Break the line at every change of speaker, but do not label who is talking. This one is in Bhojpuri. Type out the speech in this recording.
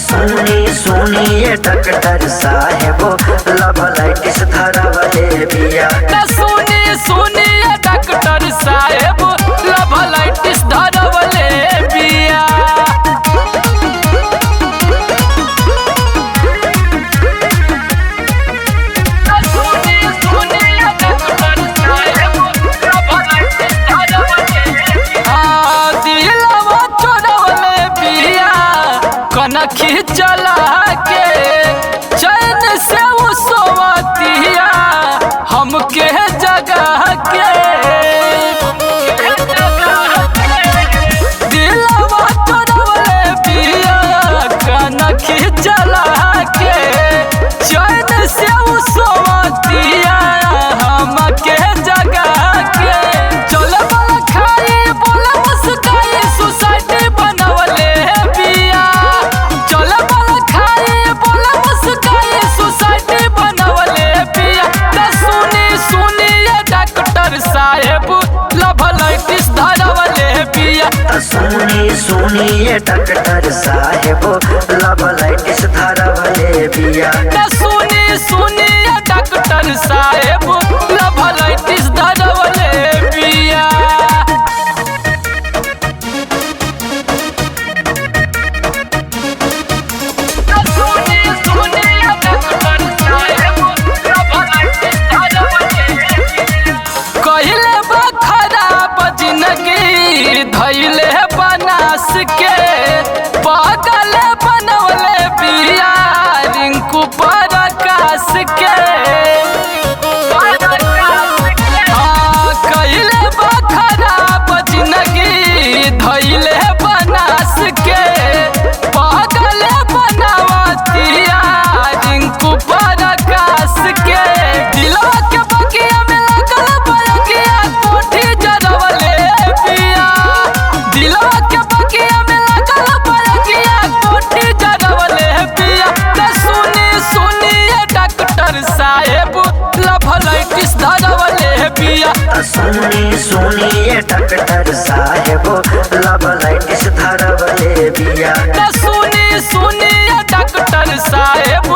सुनी सुनिए डॉक्टर साहेब लवलाइटिस धरवले बिया।
सुनी सुनिए डॉक्टर साहेब लवलाइटिस धरवले बिया। कनखी चला के चैन से वो सोवतिया हमके जगह के दिलवा तोड़वले बिया। कनखी चला के चैन से वो सोवतिया हमके जगह के। चल बल खाई बोल मुस्काई सोसाइटी बनवले बिया। चल बल खाई बोल मुस्काई सोसाइटी बनवले बिया। सुनी सुनिए डॉक्टर साहेब लवलाइटिस धरवले बिया।
सुनी सुनिए डॉक्टर साहेब लवलाइटिस धरवले बिया।
सुनी सुनिए डॉक्टर साहेब लवलाइटिस धरवले बिया। कहले बा खराब जिंदगी धैले बनास के पागल बनवले बिया रिंकू प्रकाश के। कहले बा खराब जिंदगी धैले बनास के पागल बनावतिया रिंकू प्रकाश के। दिलवा के बगिया में लगल बगिया कोठी जरवले बिया। दिलवा के बगिया में लगल बगिया कोठी जरवले बिया। सुनी सुनिए डॉक्टर साहेब लवलाइटिस धरवले बिया।
सुनी सुनिए डॉक्टर साहेब लवलाइटिस धरवले बिया।
सुनी सुनिए डॉक्टर साहेब